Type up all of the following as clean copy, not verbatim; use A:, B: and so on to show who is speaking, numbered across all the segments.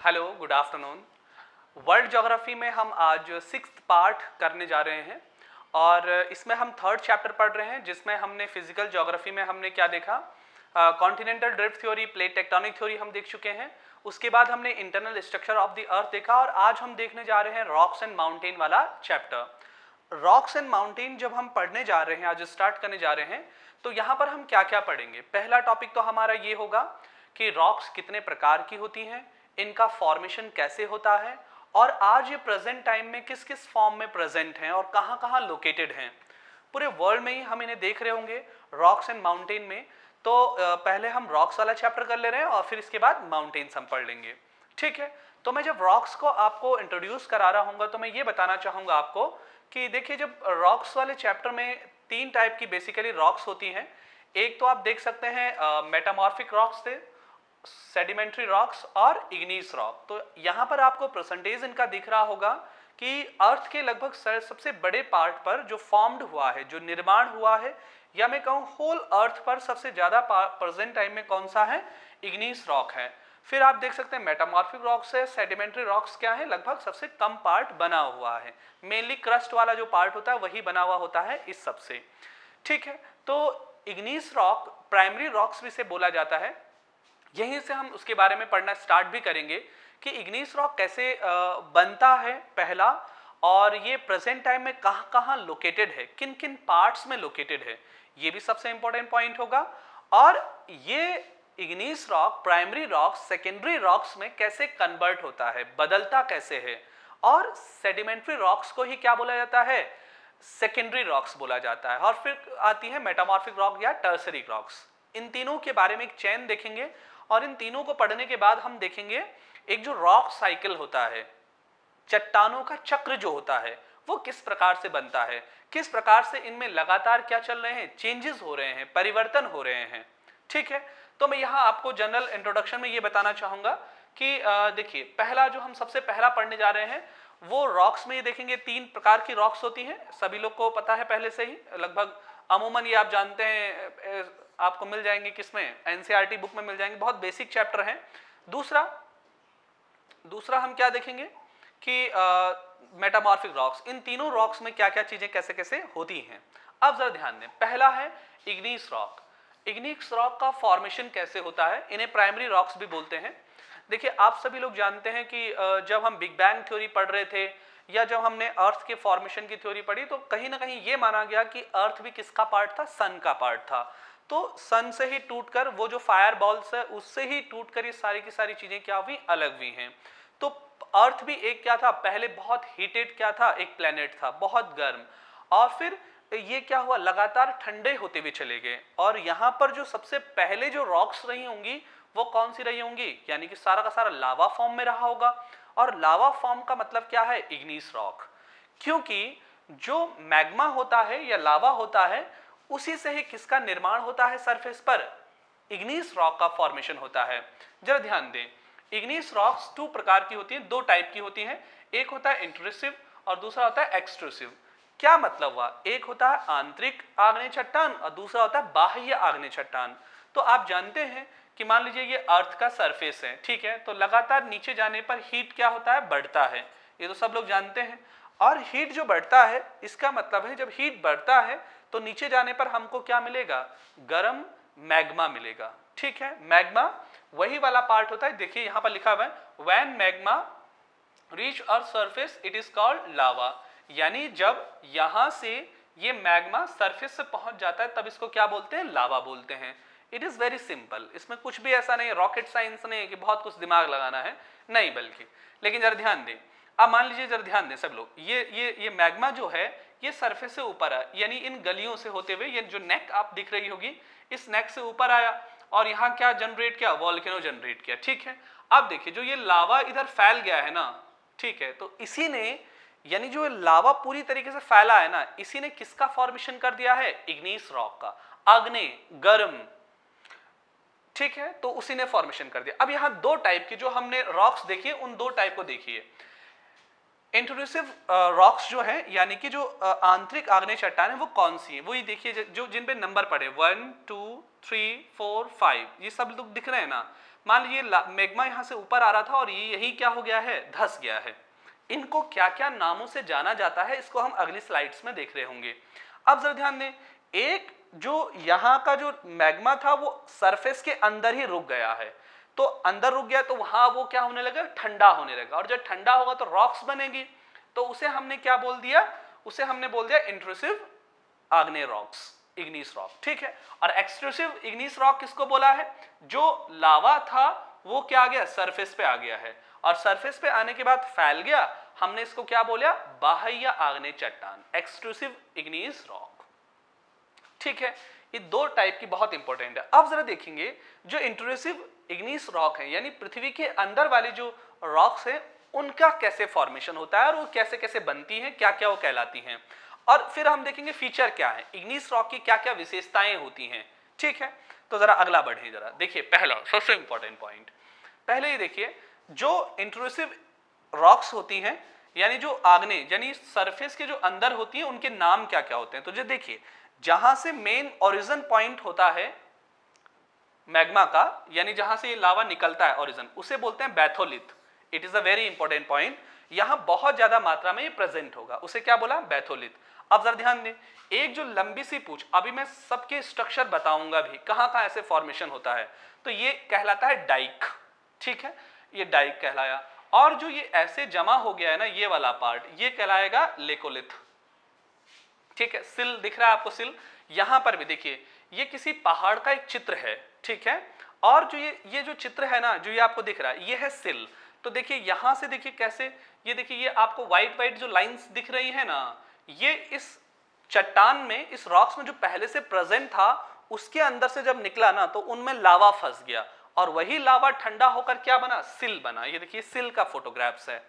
A: Hello, good afternoon. World geography में हम आज सिक्स्थ पार्ट करने जा रहे हैं और इसमें हम थर्ड चैप्टर पढ़ रहे हैं जिसमें हमने फिजिकल ज्योग्राफी में हमने क्या देखा, continental drift theory, plate tectonic theory हम देख चुके हैं। उसके बाद हमने internal structure of the earth देखा और आज हम देखने जा रहे हैं रॉक्स एंड माउंटेन वाला चैप्टर। रॉक्स एंड माउंटेन जब हम पढ़ने जा रहे हैं, आज स्टार्ट करने जा रहे हैं, तो यहाँ पर हम क्या क्या पढ़ेंगे। पहला टॉपिक तो हमारा ये होगा कि रॉक्स कितने प्रकार की होती हैं, इनका फॉर्मेशन कैसे होता है और आज ये प्रेजेंट टाइम में किस किस फॉर्म में प्रेजेंट हैं और कहाँ कहाँ लोकेटेड हैं। पूरे वर्ल्ड में ही हम इन्हें देख रहे होंगे रॉक्स एंड माउंटेन में। तो पहले हम रॉक्स वाला चैप्टर कर ले रहे हैं और फिर इसके बाद माउंटेन्स हम पढ़ लेंगे। ठीक है, तो मैं जब रॉक्स को आपको इंट्रोड्यूस करा रहा हूँ तो मैं ये बताना चाहूँगा आपको कि देखिए, जब रॉक्स वाले चैप्टर में तीन टाइप की बेसिकली रॉक्स होती हैं। एक तो आप देख सकते हैं मेटामॉर्फिक रॉक्स थे, सेडिमेंट्री रॉक्स और इग्नीस रॉक। तो यहाँ पर आपको परसेंटेज इनका दिख रहा होगा कि अर्थ के लगभग सबसे बड़े पार्ट पर जो फॉर्म्ड हुआ है, जो निर्माण हुआ है, या मैं कहूँ होल अर्थ पर सबसे ज़्यादा प्रेजेंट टाइम में कौन सा है, इग्नीस रॉक है। फिर आप देख सकते हैं मेटामॉर्फिक रॉक्स है, सेडिमेंट्री रॉक्स क्या है, लगभग सबसे कम पार्ट बना हुआ है। मेनली क्रस्ट वाला जो पार्ट होता है वही बना हुआ होता है इस सबसे। ठीक है, तो इग्नीस रॉक प्राइमरी रॉक्स भी से बोला जाता है। यहीं से हम उसके बारे में पढ़ना स्टार्ट भी करेंगे कि इग्नीस रॉक कैसे बनता है पहला, और ये प्रेजेंट टाइम में कहाँ कहाँ लोकेटेड है, किन किन पार्ट्स में लोकेटेड है, ये भी सबसे इंपॉर्टेंट पॉइंट होगा। और ये igneous rock primary rocks secondary rocks में कैसे कन्वर्ट होता है, बदलता कैसे है। और सेडिमेंट्री रॉक्स को ही क्या बोला जाता है, सेकेंडरी रॉक्स बोला जाता है। और फिर आती है मेटामॉर्फिक रॉक या टर्सरी रॉक्स। इन तीनों के बारे में एक चेन देखेंगे और इन तीनों को पढ़ने के बाद हम देखेंगे एक जो रॉक साइकिल होता है, चट्टानों का चक्र जो होता है, वो किस प्रकार से बनता है, किस प्रकार से इनमें लगातार क्या चल रहे हैं, चेंजेस हो रहे हैं, परिवर्तन हो रहे हैं। ठीक है, तो मैं यहाँ आपको जनरल इंट्रोडक्शन में ये बताना चाहूँगा कि देखिए, पहला जो हम सबसे पहला पढ़ने जा रहे हैं वो रॉक्स में ये देखेंगे तीन प्रकार की रॉक्स होती हैं। सभी लोग को पता है पहले से ही, लगभग अमूमन ये आप जानते हैं, आपको मिल जाएंगे किसमें, एनसीईआरटी बुक में मिल जाएंगे, बहुत बेसिक चैप्टर हैं। दूसरा हम क्या देखेंगे कि मेटामॉर्फिक रॉक्स, इन तीनों रॉक्स में क्या क्या चीजें कैसे कैसे होती हैं। अब जरा ध्यान दें, पहला है इग्नीस रॉक। इग्नीस रॉक का फॉर्मेशन कैसे होता है, इन्हें प्राइमरी रॉक्स भी बोलते हैं। देखिए, आप सभी लोग जानते हैं कि जब हम बिग बैंग थ्योरी पढ़ रहे थे या जब हमने अर्थ के फॉर्मेशन की थ्योरी पढ़ी, तो कहीं ना कहीं ये माना गया कि अर्थ भी किसका पार्ट था, सन का पार्ट था। तो सन से ही टूटकर वो जो फायर बॉल्स है उससे ही टूटकर ये सारी की सारी चीजें क्या हुई, अलग हुई हैं। तो अर्थ भी एक क्या था, पहले बहुत हीटेड क्या था, एक प्लेनेट था, बहुत गर्म, और फिर ये क्या हुआ, लगातार ठंडे होते हुए चले गए। और यहाँ पर जो सबसे पहले जो रॉक्स रही होंगी वो कौन सी रही होंगी, यानी कि सारा का सारा लावा फॉर्म में रहा होगा। और लावा फॉर्म का मतलब क्या है, इग्नीस रॉक। क्योंकि जो मैग्मा होता है या लावा होता है, उसी से ही किसका निर्माण होता है सरफेस पर, इग्नीस रॉक का फॉर्मेशन होता है। जरा ध्यान दें, इग्नीस रॉक्स दो प्रकार की होती हैं, दो टाइप की होती हैं। एक होता है इंट्रूसिव और दूसरा होता है एक्सट्रूसिव। क्या मतलब हुआ, एक होता है आंतरिक आग्नेय चट्टान और दूसरा होता है बाह्य आग्नेय चट्टान। तो आप जानते हैं कि मान लीजिए ये अर्थ का सरफेस है, ठीक है, तो लगातार नीचे जाने पर हीट क्या होता है, बढ़ता है, ये तो सब लोग जानते हैं। और हीट जो बढ़ता है, इसका मतलब है जब हीट बढ़ता है तो नीचे जाने पर हमको क्या मिलेगा, गर्म मैग्मा मिलेगा। ठीक है, मैग्मा वही वाला पार्ट होता है, देखिए यहां पर लिखा हुआ है, when magma reach earth surface it is called lava. यानी जब यहां से ये मैग्मा सरफेस से पहुंच जाता है तब इसको क्या बोलते हैं, लावा बोलते हैं। इट इज वेरी सिंपल, इसमें कुछ भी ऐसा नहीं, रॉकेट साइंस नहीं है कि बहुत कुछ दिमाग लगाना है, नहीं, बल्कि लेकिन जरा ध्यान दें। अब मान लीजिए, जरा ध्यान दें सब लोग, ये मैग्मा जो है ये सरफेस से ऊपर है, यानी इन गलियों से होते हुए ये जो नेक आप दिख रही होगी, इस नेक से ऊपर आया और यहाँ क्या जनरेट किया, वॉल्केनो जनरेट किया। ठीक है, अब देखिए जो ये लावा इधर फैल गया है ना, ठीक है, तो इसी ने, यानी जो लावा पूरी तरीके से फैला है ना, इसी ने किसका फॉर्मेशन कर दिया है, इग्नीस रॉक का, आग्नेय गर्म। ठीक है, तो उसी ने फॉर्मेशन कर दिया। अब यहां दो टाइप की जो हमने रॉक्स देखी, उन दो टाइप को देखिए। इंट्रूसिव रॉक्स जो है यानी कि जो आंतरिक आग्नेय चट्टान है वो कौन सी है, वो ये देखिए जो जिन पे नंबर पड़े 1 2 3 4 5 ये सब लोग दिख रहे हैं ना। मान लीजिए मैग्मा यहाँ से ऊपर आ रहा था और ये यही क्या हो गया है, धंस गया है। इनको क्या क्या नामों से जाना जाता है इसको हम अगली स्लाइड्स में देख रहे होंगे। अब जरा ध्यान दें, एक जो यहाँ का जो मैग्मा था वो सरफेस के अंदर ही रुक गया है, तो अंदर रुक गया तो वहां वो क्या होने लगा, ठंडा होने लगा, और जब ठंडा होगा तो रॉक्स बनेगी, तो उसे हमने क्या बोल दिया, उसे हमने बोल दिया इंट्रूसिव आग्नेय रॉक्स, इग्नीस रॉक। ठीक है, और एक्सट्रूसिव इग्नीस रॉक किसको बोला है, जो लावा था वो क्या आ गया, सरफेस पे आ गया है, और सरफेस पे आने के बाद फैल गया, हमने इसको क्या बोला, बाह्य आग्नेय चट्टान, एक्सट्रूसिव इग्नीस रॉक। ठीक है, ये दो टाइप की बहुत इंपॉर्टेंट है। अब जरा देखेंगे जो इंट्रूसिव इग्नीस रॉक है यानी पृथ्वी के अंदर वाले जो रॉक्स हैं उनका कैसे फॉर्मेशन होता है और वो कैसे कैसे बनती हैं, क्या क्या वो कहलाती हैं, और फिर हम देखेंगे फीचर क्या है, इग्नीस रॉक की क्या क्या विशेषताएं होती हैं। ठीक है, तो जरा अगला बढ़े, जरा देखिए पहला सबसे इंपॉर्टेंट पॉइंट, पहले ये देखिए जो इंट्रूसिव रॉक्स होती हैं यानी जो आग्नेय यानी सरफेस के जो अंदर होती हैं उनके नाम क्या क्या होते हैं। तो जो देखिए जहां से मेन ओरिजिन पॉइंट होता है मैग्मा का, यानी जहां से ये लावा निकलता है ओरिजिन, उसे बोलते हैं batholith. It is a very important point, यहां बहुत ज्यादा मात्रा में ये प्रेजेंट होगा, उसे क्या बोला, बैथोलिथ। अब जरा ध्यान दें, एक जो लंबी सी पूंछ, अभी मैं सबके स्ट्रक्चर बताऊंगा भी कहां कहां ऐसे फॉर्मेशन होता है, तो ये कहलाता है डाइक। ठीक है, ये डाइक कहलाया, और जो ये ऐसे जमा हो गया है ना ये वाला पार्ट, ये कहलाएगा लेकोलिथ। ठीक है, सिल दिख रहा है आपको, सिल यहां पर भी देखिए ये किसी पहाड़ का एक चित्र है। ठीक है, और जो ये जो चित्र है ना, जो ये आपको दिख रहा है, ये है सिल। तो देखिए यहां से देखिए कैसे, ये देखिए ये आपको व्हाइट व्हाइट जो लाइंस दिख रही है ना, ये इस चट्टान में, इस रॉक्स में जो पहले से प्रेजेंट था उसके अंदर से जब निकला ना तो उनमें लावा फंस गया, और वही लावा ठंडा होकर क्या बना, सिल बना। ये देखिए सिल का फोटोग्राफ्स है।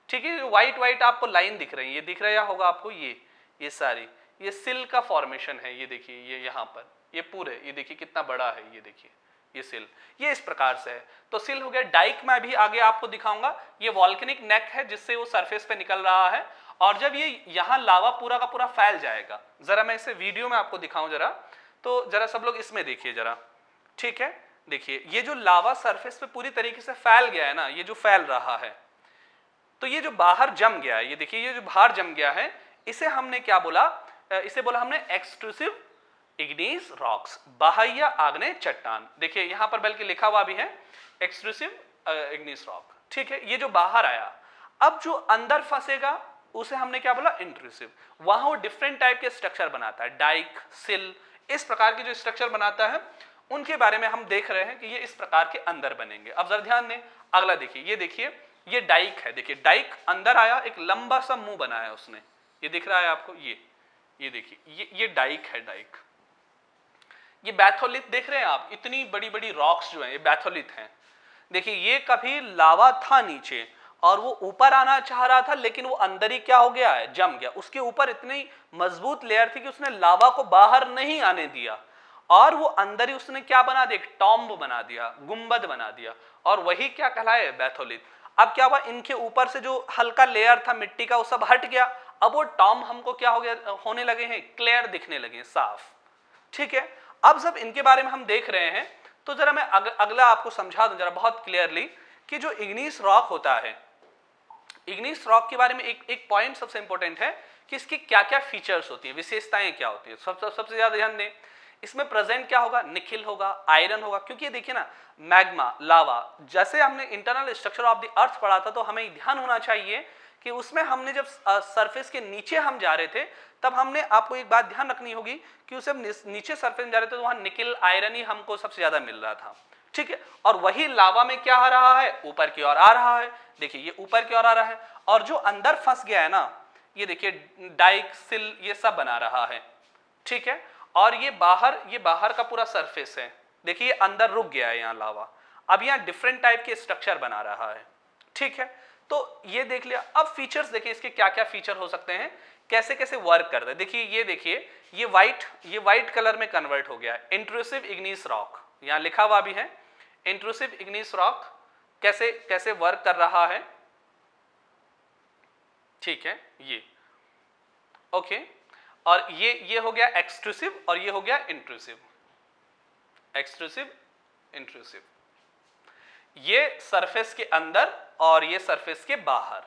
A: ठीक है, व्हाइट व्हाइट आपको लाइन दिख रही है, ये दिख रहा होगा आपको, ये सारी ये सिल का फॉर्मेशन है। ये देखिए ये यहाँ पर ये पूरे, ये देखिए कितना बड़ा है, ये देखिए ये सिल, ये इस प्रकार से है। तो सिल हो गया। डाइक मैं भी आगे आपको दिखाऊंगा, ये वॉल्केनिक नेक है जिससे वो सरफेस पे निकल रहा है, और जब ये यहाँ लावा पूरा का पूरा फैल जाएगा, जरा मैं इसे वीडियो में आपको दिखाऊं जरा, तो जरा सब लोग इसमें देखिए जरा। ठीक है, देखिए ये जो लावा सरफेस पे पूरी तरीके से फैल गया है ना, ये जो फैल रहा है, तो ये जो बाहर जम गया है, ये देखिए ये जो बाहर जम गया है, इसे हमने क्या बोला, इसे बोला हमने एक्सट्रूसिव इग्नीस रॉक्स, बाह्य आग्नेय चट्टान। देखिए यहां पर बल्कि लिखा हुआ भी है एक्सट्रूसिव इग्नीस रॉक। ठीक है, ये जो बाहर आया, अब जो अंदर फंसेगा उसे हमने क्या बोला, इंट्रूसिव। वहां वो डिफरेंट टाइप के स्ट्रक्चर बनाता है, डाइक, सिल, इस प्रकार के जो स्ट्रक्चर बनाता है उनके बारे में हम देख रहे हैं कि ये इस प्रकार के अंदर बनेंगे। अब जरा ध्यान दें, अगला देखिए ये डाइक है। देखिए डाइक अंदर आया, एक लंबा सा मुंह बनाया उसने, ये दिख रहा है आपको, ये देखिए ये डाइक है, डाइक। ये बैथोलिथ देख रहे हैं आप, इतनी बड़ी बड़ी रॉक्स जो हैं ये बैथोलिथ हैं। देखिए ये कभी लावा था नीचे और वो ऊपर आना चाह रहा था, लेकिन वो अंदर ही क्या हो गया है, जम गया। उसके ऊपर इतनी मजबूत लेयर थी कि उसने लावा को बाहर नहीं आने दिया, और वो अंदर ही उसने क्या बना दिया, टॉम्ब बना दिया, गुंबद बना दिया, और वही क्या कहलाए, बैथोलिथ। अब क्या हुआ, इनके ऊपर से जो हल्का लेयर था मिट्टी का वो सब हट गया, अब वो टॉम्ब हमको क्या हो गया, होने लगे हैं, क्लियर दिखने लगे हैं, साफ। ठीक है, अब जब इनके बारे में हम देख रहे हैं तो जरा मैं अगला आपको समझा दूं जरा बहुत क्लियरली कि जो इग्नीस रॉक होता है, इग्नीस रॉक के बारे में एक पॉइंट सबसे इंपॉर्टेंट है कि इसकी क्या क्या फीचर्स होती हैं, विशेषताएं क्या होती है। सबसे ज्यादा ध्यान दें, इसमें प्रेजेंट क्या होगा, निकिल होगा, आयरन होगा, क्योंकि देखिए ना मैग्मा, लावा, जैसे हमने internal structure of the earth पढ़ा था, तो हमें ध्यान होना चाहिए कि उसमें हमने जब सरफेस के नीचे हम जा रहे थे तब हमने, आपको एक बात ध्यान रखनी होगी कि उसे नीचे सरफेस में जा रहे थे तो वहां निकिल, आयरन ही हमको सबसे ज्यादा मिल रहा था। ठीक है, और वही लावा में क्या आ रहा है, ऊपर की ओर आ रहा है। देखिए ये ऊपर की ओर आ रहा है, और जो अंदर फंस गया है ना, ये देखिए डाइक, सिल, ये सब बना रहा है। ठीक है, और ये बाहर का पूरा सरफेस है, देखिए अंदर रुक गया है यहाँ लावा, अब यहाँ डिफरेंट टाइप के स्ट्रक्चर बना रहा है। ठीक है, तो ये देख लिया। अब फीचर्स देखिए इसके क्या क्या फीचर हो सकते हैं, कैसे कैसे वर्क करता है। देखिए ये व्हाइट कलर में कन्वर्ट हो गया है, इंट्रूसिव इग्नीस रॉक, यहाँ लिखा हुआ भी है इंट्रूसिव इग्नीस रॉक कैसे कैसे वर्क कर रहा है। ठीक है, ये ओके। और ये हो गया एक्सट्रूसिव और ये हो गया इंट्रूसिव, एक्सट्रूसिव इंट्रूसिव। ये सरफेस के अंदर और ये सरफेस के बाहर,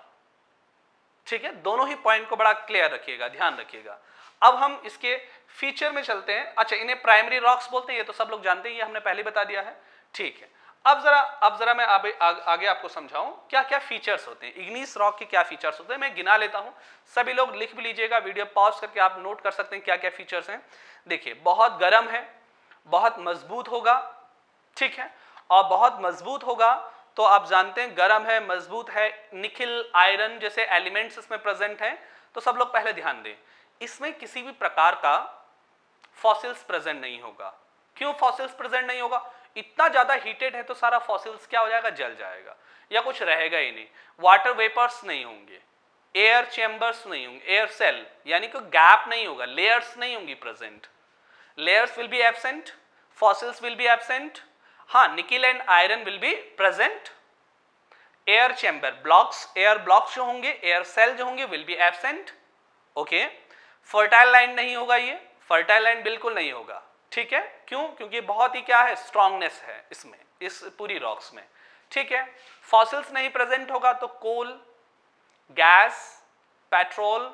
A: ठीक है। दोनों ही पॉइंट को बड़ा क्लियर रखिएगा, ध्यान रखिएगा। अब हम इसके फीचर में चलते हैं। अच्छा, इन्हें प्राइमरी रॉक्स बोलते हैं, ये तो सब लोग जानते हैं, ये हमने पहले बता दिया है, ठीक है। अब जरा मैं आगे आपको समझाऊं क्या क्या फीचर्स होते हैं, इग्नीस रॉक के क्या फीचर्स होते हैं। मैं गिना लेता हूं, सभी लोग लिख भी लीजिएगा, वीडियो पॉज करके आप नोट कर सकते हैं क्या क्या फीचर्स हैं। देखिए, बहुत गर्म है, बहुत मजबूत होगा, ठीक है। और बहुत मजबूत होगा तो आप जानते हैं गर्म है, मजबूत है, निकिल आयरन जैसे एलिमेंट्स इसमें प्रेजेंट हैं। तो सब लोग पहले ध्यान दें, इसमें किसी भी प्रकार का फॉसिल्स प्रेजेंट नहीं होगा। क्यों फॉसिल्स प्रेजेंट नहीं होगा? इतना ज्यादा हीटेड है तो सारा फॉसिल्स क्या हो जाएगा, जल जाएगा या कुछ रहेगा ही नहीं। वाटर वेपर्स नहीं होंगे, एयर चेंबर्स नहीं होंगे, एयर सेल यानी कि गैप नहीं होगा, लेयर्स नहीं होंगी present, layers will be absent, fossils will be absent. हाँ, nickel and iron will be present. Air chamber blocks, air blocks जो होंगे, एयर सेल जो होंगे will be absent, okay. Fertile land नहीं होगा, ये फर्टाइल लैंड बिल्कुल नहीं होगा, ठीक है। क्यों? क्योंकि बहुत ही क्या है, स्ट्रांगनेस है इसमें, इस पूरी रॉक्स में, ठीक है। फॉसिल्स नहीं प्रेजेंट होगा तो कोल, गैस, पेट्रोल,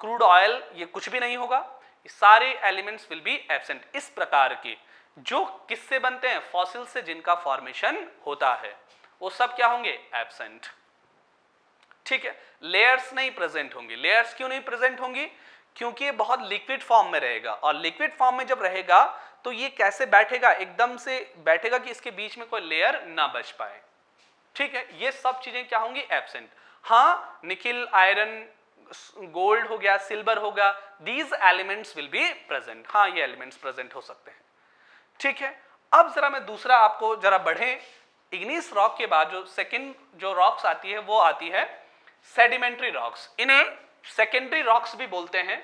A: क्रूड ऑयल ये कुछ भी नहीं होगा, सारे एलिमेंट्स विल बी एब्सेंट। इस प्रकार के जो किससे बनते हैं, फॉसिल से जिनका फॉर्मेशन होता है, वो सब क्या होंगे, एब्सेंट, ठीक है। लेयर्स नहीं प्रेजेंट होंगी। लेयर्स क्यों नहीं प्रेजेंट होंगी? क्योंकि ये बहुत लिक्विड फॉर्म में रहेगा, और लिक्विड फॉर्म में जब रहेगा तो ये कैसे बैठेगा, एकदम से बैठेगा कि इसके बीच में कोई लेयर ना बच पाए, ठीक है। ये सब चीजें क्या होंगी, एब्सेंट। हाँ, निकिल, आयरन, गोल्ड हो गया, सिल्वर हो गया, these elements will be present. हाँ, ये एलिमेंट्स प्रेजेंट हो सकते हैं, ठीक है। अब जरा मैं दूसरा आपको जरा बढ़े, इग्नीस रॉक के बाद जो सेकंड जो रॉक्स आती है वो आती है सेडिमेंट्री रॉक्स। इन्हें सेकेंडरी रॉक्स भी बोलते हैं।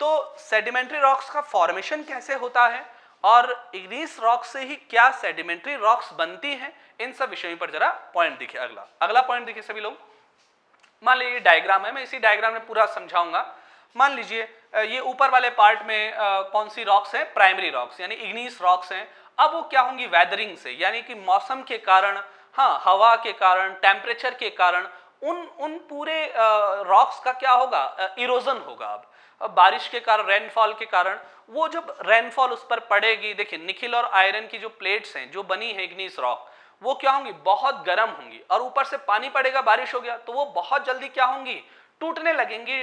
A: तो सेडिमेंट्री रॉक्स का फॉर्मेशन कैसे होता है और इग्नीस रॉक से ही क्या सेडिमेंट्री रॉक्स बनती हैं, इन सब विषयों पर जरा पॉइंट देखिए। अगला पॉइंट देखिए सभी लोग। मान लीजिए डायग्राम है, मैं इसी डायग्राम में पूरा समझाऊंगा। मान लीजिए ये ऊपर वाले पार्ट में कौन सी रॉक्स हैं, प्राइमरी रॉक्स यानी इग्नीस रॉक्स हैं। अब वो क्या होंगी, वेदरिंग से, यानी कि मौसम के कारण, हाँ, हवा के कारण, टेम्परेचर के कारण उन पूरे रॉक्स का क्या होगा, इरोजन होगा। अब बारिश के कारण, रेनफॉल के कारण, वो जब रेनफॉल उस पर पड़ेगी, देखिए निकिल और आयरन की जो प्लेट्स हैं जो बनी है इग्नीस रॉक, वो क्या होंगी, बहुत गर्म होंगी, और ऊपर से पानी पड़ेगा, बारिश हो गया तो वो बहुत जल्दी क्या होंगी, टूटने लगेंगी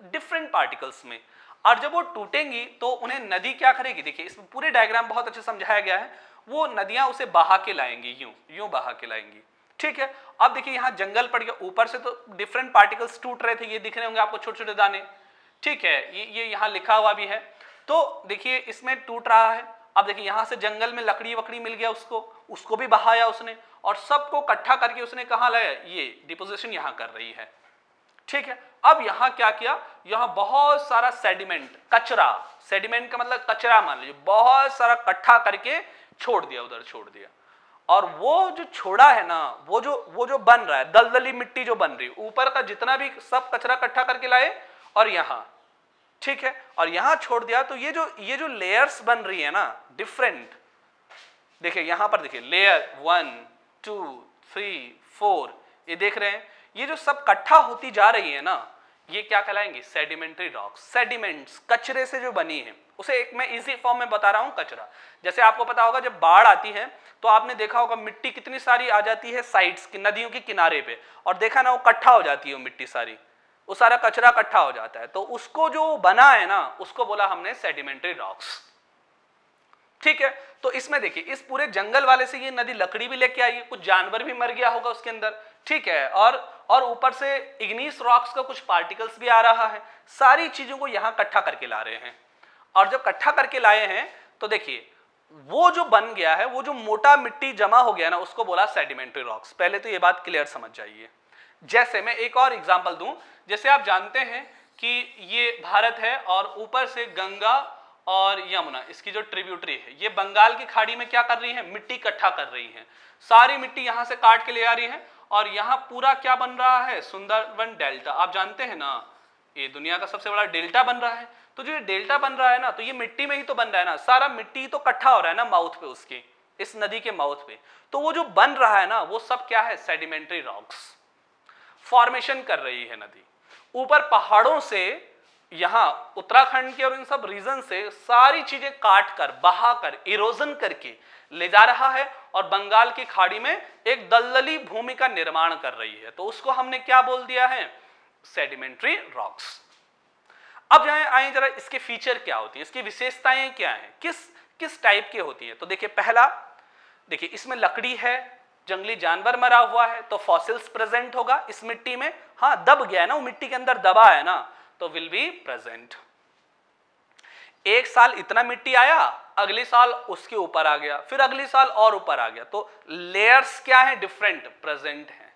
A: डिफरेंट पार्टिकल्स में। और जब वो टूटेंगी तो उन्हें नदी क्या करेगी, देखिए इसमें पूरे डायग्राम बहुत अच्छे समझाया गया है। वो नदियां उसे बहा के लाएंगी, यूं बहा के लाएंगी, ठीक है। अब देखिए यहाँ जंगल पड़ गया, ऊपर से तो डिफरेंट पार्टिकल्स टूट रहे थे, ये दिख रहे होंगे आपको छोटे छोटे दाने, ठीक है। ये यहाँ लिखा हुआ भी है। तो देखिए इसमें टूट रहा है। अब देखिए यहाँ से जंगल में लकड़ी वकड़ी मिल गया, उसको भी बहाया उसने, और सबको इकट्ठा करके उसने कहाँ लाया, ये डिपोजिशन यहाँ कर रही है, ठीक है। अब यहाँ क्या किया, यहाँ बहुत सारा सेडिमेंट, कचरा, सेडिमेंट का मतलब कचरा मान लीजिए, बहुत सारा इकट्ठा करके छोड़ दिया, उधर छोड़ दिया। और वो जो छोड़ा है ना, वो जो बन रहा है, दलदली मिट्टी जो बन रही है, ऊपर का जितना भी सब कचरा इकट्ठा करके लाए और यहाँ, ठीक है, और यहां छोड़ दिया। तो ये जो लेयर्स बन रही है ना, डिफरेंट, देखिए यहां पर देखिए लेयर 1 2 3 4, ये देख रहे हैं, ये जो सब इकट्ठा होती जा रही है ना, ये क्या कहलाएंगे, सेडिमेंट्री रॉक्स। सेडिमेंट्स कचरे से जो बनी है, उसे एक मैं इजी फॉर्म में बता रहा हूं, कचरा। जैसे आपको पता होगा जब बाढ़ आती है तो आपने देखा होगा मिट्टी कितनी सारी आ जाती है साइड्स की, नदियों के किनारे पे, और देखा ना वो इकट्ठा हो जाती है, वो मिट्टी सारी, वो सारा कचरा इकट्ठा हो जाता है। तो उसको जो बना है ना, उसको बोला हमने सेडिमेंट्री रॉक्स, ठीक है। तो इसमें देखिए इस पूरे जंगल वाले से ये नदी लकड़ी भी लेके आई है, कुछ जानवर भी मर गया होगा उसके अंदर, ठीक है, और ऊपर से इग्नीस रॉक्स का कुछ पार्टिकल्स भी आ रहा है, सारी चीजों को यहां इकट्ठा करके ला रहे हैं। और जब इकट्ठा करके लाए हैं तो देखिए वो जो बन गया है, वो जो मोटा मिट्टी जमा हो गया ना, उसको बोला सेडिमेंट्री रॉक्स। पहले तो ये बात क्लियर समझ जाइए। जैसे मैं एक और एग्जांपल दूं, जैसे आप जानते हैं कि ये भारत है और ऊपर से गंगा और यमुना, इसकी जो ट्रिब्यूटरी है, ये बंगाल की खाड़ी में क्या कर रही है, मिट्टी इकट्ठा कर रही है, सारी मिट्टी यहां से काट के ले आ रही है और यहाँ पूरा क्या बन रहा है, सुंदरवन डेल्टा। आप जानते हैं ना ये दुनिया का सबसे बड़ा डेल्टा बन रहा है। तो जो ये डेल्टा बन रहा है ना, तो ये मिट्टी में ही तो बन रहा है ना, सारा मिट्टी तो इकट्ठा हो रहा है ना माउथ पे उसके, इस नदी के माउथ पे। तो वो जो बन रहा है ना वो सब क्या है, सेडिमेंट्री रॉक्स फॉर्मेशन कर रही है नदी। ऊपर पहाड़ों से यहाँ उत्तराखंड के और इन सब रीजन से सारी चीजें काट कर, बहा कर, इरोजन करके ले जा रहा है और बंगाल की खाड़ी में एक दलदली भूमि का निर्माण कर रही है। तो उसको हमने क्या बोल दिया है, सेडिमेंट्री रॉक्स। अब जाए आए जरा इसके फीचर क्या होती है, इसकी विशेषताएं क्या हैं, किस टाइप की होती है। तो देखिए पहला, देखिए इसमें लकड़ी है, जंगली जानवर मरा हुआ है, तो फॉसिल्स प्रेजेंट होगा इस मिट्टी में। हाँ दब गया है ना, वो मिट्टी के अंदर दबा है ना, तो विल बी प्रेजेंट। एक साल इतना मिट्टी आया, अगले साल उसके ऊपर आ गया, फिर अगले साल और ऊपर आ गया, तो लेयर्स क्या है, डिफरेंट प्रेजेंट है।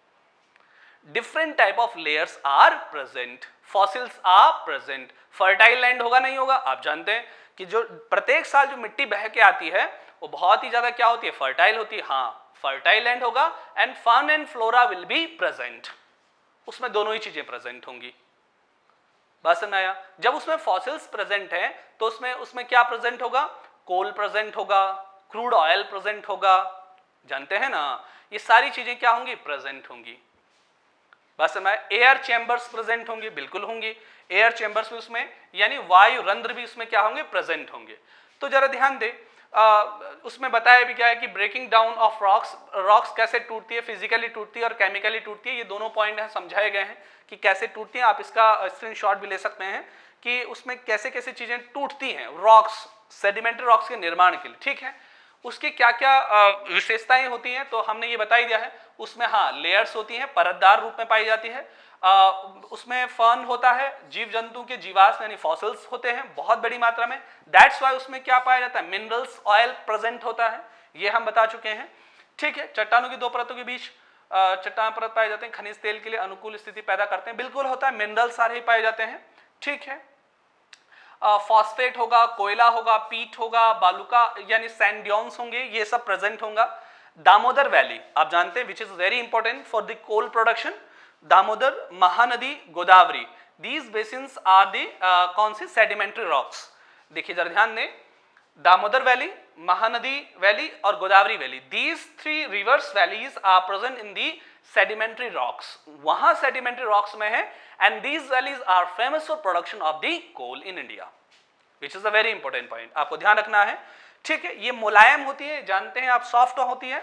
A: Different type of layers are present, fossils are present. Fertile land होगा नहीं होगा, आप जानते हैं कि जो प्रत्येक साल जो मिट्टी बह के आती है वो बहुत ही ज्यादा क्या होती है, फर्टाइल होती है। हाँ फर्टाइल लैंड होगा and fauna and flora will be present, उसमें दोनों ही चीजें प्रेजेंट होंगी। बस समझ आया। जब उसमें फॉसिल्स प्रेजेंट है तो उसमें क्या प्रेजेंट होगा, कोल प्रेजेंट होगा, क्रूड ऑयल प्रेजेंट होगा, जानते हैं ना, ये सारी चीजें क्या होंगी, प्रेजेंट होंगी। बस समझ। एयर चैम्बर्स प्रेजेंट होंगे, बिल्कुल होंगे, एयर चैम्बर्स भी उसमें, यानी वायु रंध्र भी उसमें क्या होंगे, प्रेजेंट होंगे। तो जरा ध्यान दे, उसमें बताया भी क्या है कि ब्रेकिंग डाउन ऑफ रॉक्स कैसे टूटती है, फिजिकली टूटती है और केमिकली टूटती है। ये दोनों पॉइंट हैं, समझाए गए हैं कि कैसे टूटती हैं। आप इसका स्क्रीनशॉट भी ले सकते हैं कि उसमें कैसे कैसे चीजें टूटती हैं रॉक्स, सेडिमेंट्री रॉक्स के निर्माण के लिए, ठीक है। उसकी क्या क्या विशेषताएं होती हैं तो हमने ये बता ही दिया है। उसमें हाँ लेयर्स होती हैं, परतदार रूप में पाई जाती है। उसमें फर्न होता है, जीव जंतु के जीवाश्म यानी फॉसिल्स होते हैं बहुत बड़ी मात्रा में। दैट्स वाई उसमें क्या पाया जाता है, मिनरल्स, ऑयल प्रेजेंट होता है, ये हम बता चुके हैं, ठीक है। चट्टानों की दो परतों के बीच चट्टान परत पाए जाते हैं, खनिज तेल के लिए अनुकूल स्थिति पैदा करते हैं, बिल्कुल होता है। मिनरल्स सारे ही पाए जाते हैं, ठीक है। फॉस्फेट होगा, कोयला होगा, पीट होगा, बालूका यानी सैंड ड्यून्स होंगे, ये सब प्रेजेंट होगा। दामोदर वैली आप जानते हैं which is very important for the coal production. Damodar, Mahanadi, Godavari, these basins are the कौन सी, सेडिमेंट्री रॉक्स। देखिए जरा ध्यान दें, दामोदर वैली, महानदी वैली और Godavari valley, these three rivers valleys are present in the sedimentary rocks, वहां सेडिमेंट्री रॉक्स में है। And these valleys are famous for production of the coal in India, which is a very important point, आपको ध्यान रखना है, ठीक है। ये मुलायम होती है, जानते हैं आप, सॉफ्ट होती है,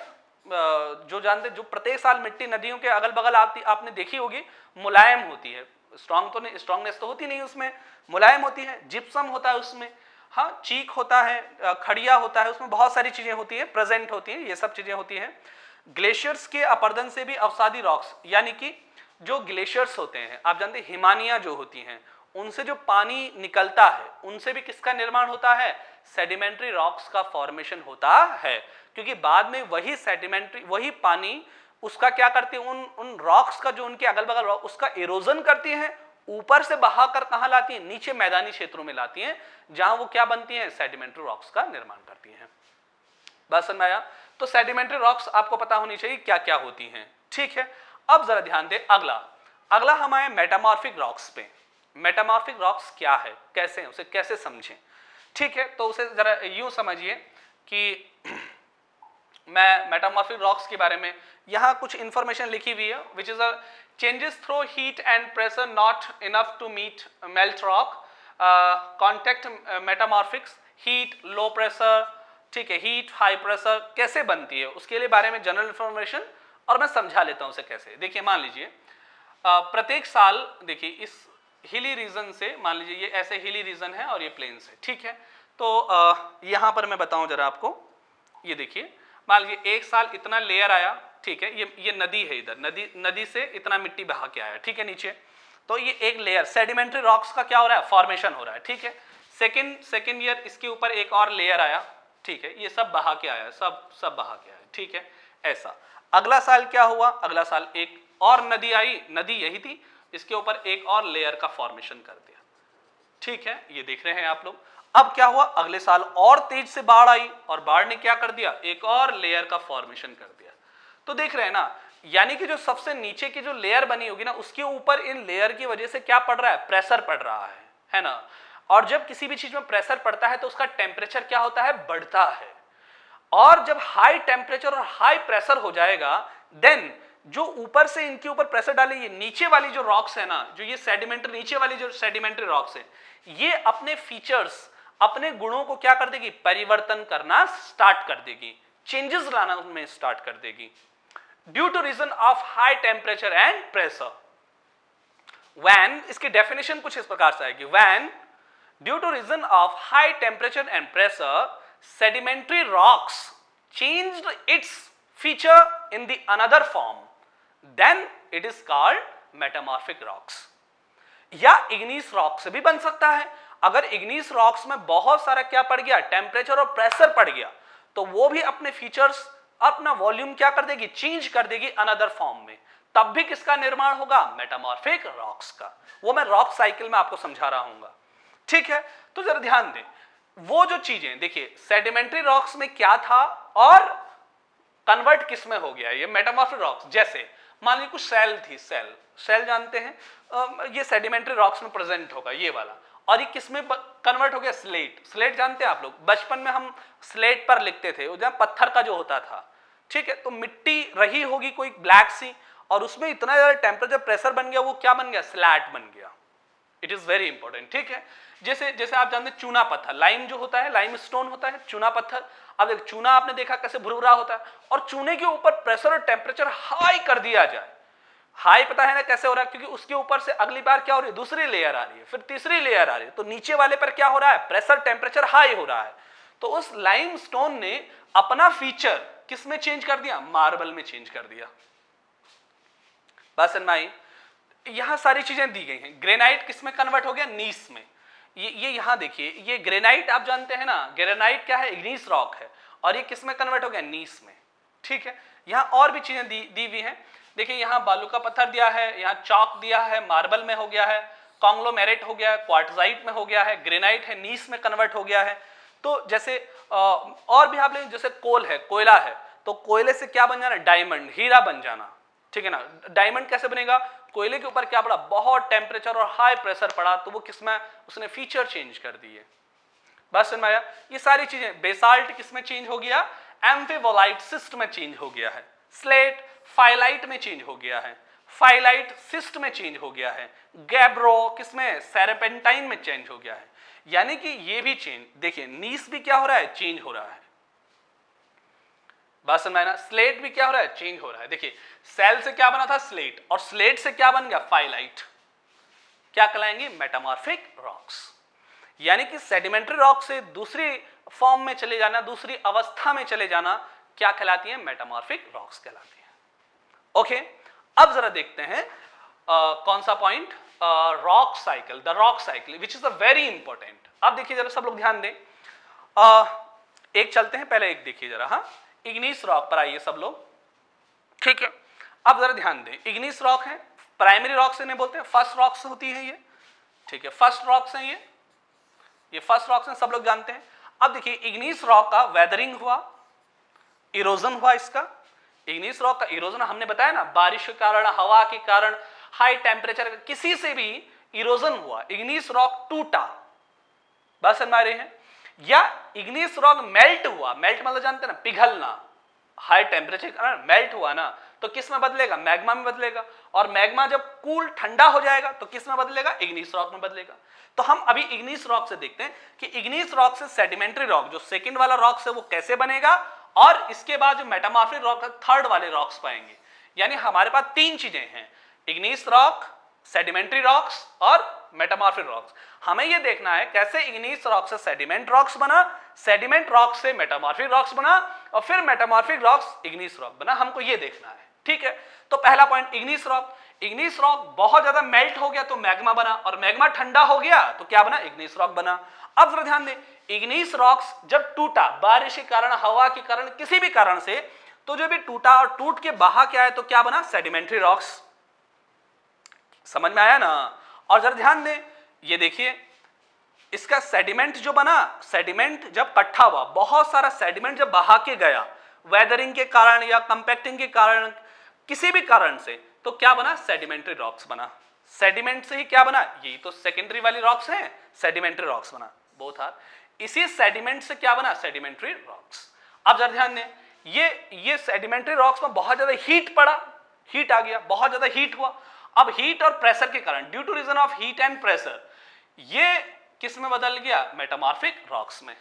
A: जो जानते, जो प्रत्येक साल मिट्टी नदियों के अगल बगल आपने देखी होगी, मुलायम होती है, स्ट्रॉन्ग तो नहीं, स्ट्रॉन्गनेस तो होती नहीं उसमें, मुलायम होती है। जिप्सम होता है उसमें, हाँ चीक होता है, खड़िया होता है, उसमें बहुत सारी चीजें होती है, प्रेजेंट होती है, ये सब चीजें होती हैं। ग्लेशियर्स के अपर्दन से भी अवसादी रॉक्स, यानी कि जो ग्लेशियर्स होते हैं, आप जानते हैं हिमानियां जो होती हैं, उनसे जो पानी निकलता है उनसे भी किसका निर्माण होता है, सेडिमेंट्री रॉक्स का फॉर्मेशन होता है। क्योंकि बाद में वही सेडिमेंट्री, वही पानी उसका क्या करती है, उन रॉक्स का जो उनके अगल बगल रॉक, उसका इरोजन करती है, ऊपर से बहाकर कहां लाती है, नीचे मैदानी क्षेत्रों में लाती हैं, जहां वो क्या बनती हैं, सेडिमेंट्री रॉक्स का निर्माण करती हैं। बात समझ में आया। तो सेडिमेंट्री रॉक्स आपको पता होनी चाहिए क्या क्या होती हैं, ठीक है। अब जरा ध्यान दें, अगला हम आए मेटामॉर्फिक रॉक्स पे। मेटामॉर्फिक रॉक्स क्या है, कैसे, उसे कैसे समझें, ठीक है। तो उसे जरा यूं समझिए कि मैं मेटामॉर्फिक रॉक्स के बारे में यहाँ कुछ इंफॉर्मेशन लिखी हुई है, which is a changes through heat and pressure not enough to meet melt rock, contact metamorphics, heat, low pressure, ठीक है, हीट, हाई प्रेशर कैसे बनती है, उसके लिए बारे में जनरल इंफॉर्मेशन, और मैं समझा लेता हूं उसे कैसे। देखिए मान लीजिए प्रत्येक साल, देखिए इस हिली रीजन से, मान लीजिए ये ऐसे हिली रीजन है और ये प्लेन्स है, ठीक है। तो यहाँ पर मैं बताऊं जरा आपको, ये देखिए मान लीजिए एक साल इतना लेयर आया, ठीक है, ये नदी है, इधर नदी से इतना मिट्टी बहा के आया, ठीक है, नीचे। तो ये एक लेयर सेडिमेंट्री रॉक्स का क्या हो रहा है, फॉर्मेशन हो रहा है, ठीक है। सेकेंड ईयर इसके ऊपर एक और लेयर आया, ठीक है, ये सब बहा के आया, सब बहा के आया, ठीक है, ऐसा। अगला साल क्या हुआ, अगला साल एक और नदी आई, नदी यही थी, इसके ऊपर एक और लेयर का फॉर्मेशन कर दिया, ठीक है, ये देख रहे हैं आप लोग। अब क्या हुआ, अगले साल और तेज से बाढ़ आई और बाढ़ ने क्या कर दिया, एक और लेयर का फॉर्मेशन कर दिया। तो देख रहे हैं ना, यानी कि जो सबसे नीचे की जो लेयर बनी होगी ना, उसके ऊपर इन लेयर की वजह से क्या पड़ रहा है, प्रेशर पड़ रहा है ना। और जब किसी भी चीज में प्रेशर पड़ता है तो उसका टेम्परेचर क्या होता है, बढ़ता है। और जब हाई टेम्परेचर और हाई प्रेशर हो जाएगा, देन जो ऊपर से इनके ऊपर प्रेशर डाले, ये नीचे वाली जो रॉक्स है ना, जो ये सेडिमेंट्री, नीचे वाली जो सेडिमेंट्री रॉक्स है, ये अपने फीचर्स, अपने गुणों को क्या कर देगी, परिवर्तन करना स्टार्ट कर देगी, चेंजेस लाना उनमें स्टार्ट कर देगी, due to reason of high temperature and pressure. When, इसकी डेफिनेशन कुछ इस प्रकार से आएगी, when due to reason of high temperature and pressure sedimentary rocks changed its feature in the another form, then it is called metamorphic rocks। या igneous rock से भी बन सकता है। अगर igneous rocks में बहुत सारा क्या पड़ गया, टेम्परेचर और प्रेशर पड़ गया, तो वो भी अपने फीचर्स, अपना वॉल्यूम क्या कर देगी, चेंज कर देगी अनदर फॉर्म में, तब भी किसका निर्माण होगा, मेटामॉर्फिक रॉक्स का। वो मैं रॉक साइकिल में आपको समझा रहा हूंगा, ठीक है। तो जरा ध्यान दें, वो जो चीजें देखिए, सेडिमेंट्री रॉक्स में क्या था और कन्वर्ट किस में हो गया, ये मेटामॉर्फिक रॉक्स। जैसे मान लीजिए कुछ सेल थी, सेल जानते हैं, ये सेडिमेंट्री रॉक्स में प्रेजेंट होगा ये वाला, और ये किस में कन्वर्ट हो गया, स्लेट जानते हैं आप लोग, बचपन में हम स्लेट पर लिखते थे, जहां पत्थर का जो होता था, ठीक है। तो मिट्टी रही होगी कोई ब्लैक सी, और उसमें इतना ज्यादा टेम्परेचर प्रेशर बन गया, वो क्या बन गया, स्लैट बन गया। इट इज वेरी इंपॉर्टेंट, ठीक है। जैसे आप जानते हैं चूना पत्थर, लाइम जो होता है, लाइम स्टोन होता है, चूना पत्थर। अब एक चूना आपने देखा कैसे भुरभुरा होता है, और चूने के ऊपर प्रेशर और टेम्परेचर हाई कर दिया जाए, हाई पता है ना कैसे हो रहा है, क्योंकि उसके ऊपर से अगली बार क्या हो रही है, दूसरी लेयर आ रही है, फिर तीसरी लेयर आ रही है, तो नीचे वाले पर क्या हो रहा है, प्रेशर टेम्परेचर हाई हो रहा है। तो उस लाइम स्टोन ने अपना फीचर किस में चेंज कर दिया, मार्बल में चेंज कर दिया। बस माई, यहां सारी चीजें दी गई हैं। ग्रेनाइट किस में कन्वर्ट हो गया, नीस में। ये यहां देखिए, ये ग्रेनाइट आप जानते हैं ना, ग्रेनाइट क्या है, इग्नीस रॉक है, और ये किस में कन्वर्ट हो गया, नीस में, ठीक है। यहां और भी चीजें दी हुई हैं, देखिए यहां बालू का पत्थर दिया है, यहां चॉक दिया है, मार्बल में हो गया है, कॉन्ग्लोमेरेट हो गया है, क्वार्टजाइट में हो गया है, ग्रेनाइट है, नीस में कन्वर्ट हो गया है। तो जैसे और भी आप लेंगे, जैसे कोल है, कोयला है, तो कोयले से क्या बन जाना, डायमंड, हीरा बन जाना, ठीक है ना। डायमंड कैसे बनेगा, कोयले के ऊपर क्या पड़ा, बहुत टेम्परेचर और हाई प्रेशर पड़ा, तो वो किसमें, उसने फीचर चेंज कर दिए। बस समझ में आया। ये सारी चीजें, बेसाल्ट किसमें चेंज हो गया, एम्फीबोलाइट सिस्ट में चेंज हो गया है, स्लेट फाइलाइट में चेंज हो गया है, फाइलाइट सिस्ट में चेंज हो गया है, गैब्रो किसमें, सेरेपेंटाइन में चेंज हो गया है। यानी कि ये भी चेंज, देखिए नीस भी क्या हो रहा है, चेंज हो रहा है। बात समझ ना, स्लेट भी क्या हो रहा है, चेंज हो रहा है। देखिए सेल से क्या बना था, स्लेट, और स्लेट से क्या बन गया, फाइलाइट, क्या कहलाएंगे, मेटामॉर्फिक रॉक्स। यानी कि सेडिमेंट्री रॉक से दूसरी फॉर्म में चले जाना, दूसरी अवस्था में चले जाना, क्या कहलाती है, मेटामॉर्फिक रॉक्स कहलाती है। ओके, अब जरा देखते हैं कौन सा point, rock cycle, the rock cycle which is a very important. अब देखिए जरा सब लोग ध्यान दें, एक चलते हैं, पहले एक देखिए जरा, हाँ इग्नीस रॉक पर आइए सब लोग, ठीक है। अब जरा ध्यान दें, इग्नीस रॉक है, प्राइमरी रॉक से नहीं बोलते हैं, फर्स्ट रॉक से होती है ये, ठीक है, फर्स्ट रॉक से ये फर्स्ट रॉक से सब लोग जानते हैं। अब देखिए इग्नीस रॉक का वेदरिंग हुआ, इरोजन हुआ, इसका इग्नीस रॉक का इरोजन हमने बताया ना, बारिश के कारण, हवा के कारण, हाई टेम्परेचर, किसी से भी इरोजन हुआ, इग्नीस रॉक टूटा, बस समझ रहे हैं। या इग्नीस रॉक मेल्ट हुआ, मेल्ट मतलब जानते हैं ना, पिघलना, हाई टेम्परेचर के कारण मेल्ट हुआ ना, तो किस में बदलेगा, मैग्मा में बदलेगा, और मैग्मा जब कूल ठंडा हो जाएगा तो किस में बदलेगा, इग्नीस रॉक में बदलेगा। तो हम अभी इग्नीस रॉक से देखते हैं कि इग्नीस रॉक से सेडिमेंट्री रॉक, जो सेकंड वाला रॉक से, वो कैसे बनेगा, और इसके बाद जो मेटामॉर्फिक रॉक है, थर्ड वाले रॉक्स पाएंगे। यानी हमारे पास तीन चीजें हैं, इग्नीस रॉक, सेडिमेंट्री रॉक्स और मेटामॉर्फिक रॉक्स। हमें यह देखना है कैसे इग्नीस रॉक से सेडिमेंट रॉक्स बना, सेडिमेंट रॉक से मेटामॉर्फिक रॉक्स बना, और फिर मेटामॉर्फिक रॉक्स इग्नीस रॉक बना, हमको यह देखना है, ठीक है। तो पहला पॉइंट, इग्नीस रॉक, इग्नीस रॉक बहुत ज्यादा मेल्ट हो गया तो मैग्मा बना, और मैग्मा ठंडा हो गया तो क्या बना, इग्नीस रॉक बना। अब जरा ध्यान दें, इग्नीस रॉक्स जब टूटा, बारिश के कारण, हवा के कारण, किसी भी कारण से, तो जो भी टूटा और टूट के बहा क्या है, तो क्या बना, सेडिमेंट्री रॉक्स। समझ में आया ना। और जरा ध्यान दें, ये देखिए इसका सेडिमेंट जो बना, सेडिमेंट जब इकट्ठा हुआ, बहुत सारा सेडिमेंट जब बहा के गया, वेदरिंग के कारण या कंपैक्टिंग के कारण, किसी भी कारण से, तो क्या बना, सेडिमेंट्री रॉक्स बना। सेडिमेंट से ही क्या बना, यही तो सेकेंडरी वाली रॉक्स हैं, सेडिमेंट्री रॉक्स बना, बोथ आर। इसी सेडिमेंट से क्या बना, सेडिमेंट्री रॉक्स। अब जरा ध्यान दें, ये सेडिमेंट्री रॉक्स में बहुत ज्यादा हीट पड़ा, हीट आ गया, बहुत ज्यादा हीट हुआ। अब हीट और प्रेशर के कारण, due to reason of heat and pressure, ये किस में बदल गया, मेटामॉर्फिक रॉक्स में।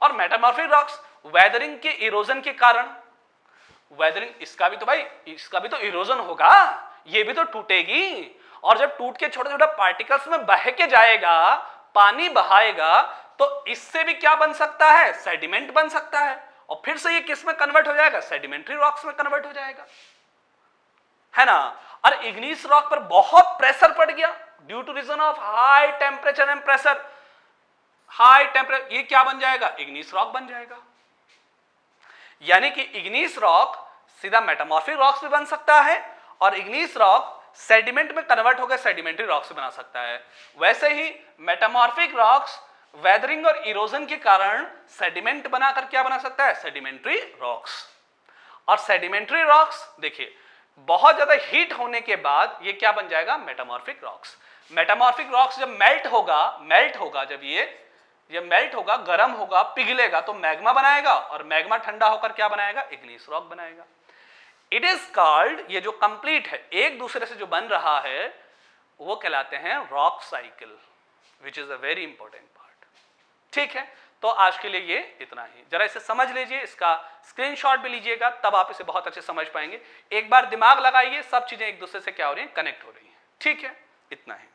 A: और मेटामॉर्फिक रॉक्स वेदरिंग के इरोजन के कारण, वेदरिंग, इसका भी तो इरोजन होगा, ये भी तो टूटेगी, और जब टूट के छोटे छोटे पार्टिकल्स में बह के जाएगा, पानी बहाएगा, तो इससे भी क्या बन सकता है, सेडिमेंट बन सकता है, और फिर से ये किस में कन्वर्ट हो जाएगा, सेडिमेंट्री रॉक्स में कन्वर्ट हो जाएगा, है ना। और इग्नीस रॉक पर बहुत प्रेशर पड़ गया due to reason of high temperature and pressure, high temperature, ये क्या बन जाएगा, इग्नीस रॉक बन जाएगा। यानी कि इग्नीस रॉक सीधा मेटामॉर्फिक रॉक्स भी बन सकता है, और इग्नीस रॉक सेडिमेंट में कन्वर्ट होकर सेडिमेंट्री रॉक्स बना सकता है। वैसे ही मेटामॉर्फिक रॉक्स वेदरिंग और इरोजन के कारण सेडिमेंट बनाकर क्या बना सकता है, सेडिमेंट्री रॉक्स। और सेडिमेंट्री रॉक्स देखिए, बहुत ज्यादा हीट होने के बाद ये क्या बन जाएगा, मेटामॉर्फिक रॉक्स। मेटामॉर्फिक रॉक्स जब मेल्ट होगा, जब ये मेल्ट होगा, गर्म होगा, पिघलेगा, तो मैग्मा बनाएगा, और मैग्मा ठंडा होकर क्या बनाएगा, इग्नीस रॉक बनाएगा। इट इज कॉल्ड, ये जो कंप्लीट है, एक दूसरे से जो बन रहा है, वो कहलाते हैं rock cycle, which is a very important part. ठीक है, तो आज के लिए ये इतना ही। जरा इसे समझ लीजिए, इसका स्क्रीनशॉट भी लीजिएगा, तब आप इसे बहुत अच्छे समझ पाएंगे। एक बार दिमाग लगाइए, सब चीजें एक दूसरे से क्या हो रही हैं, कनेक्ट हो रही हैं। ठीक है, इतना ही।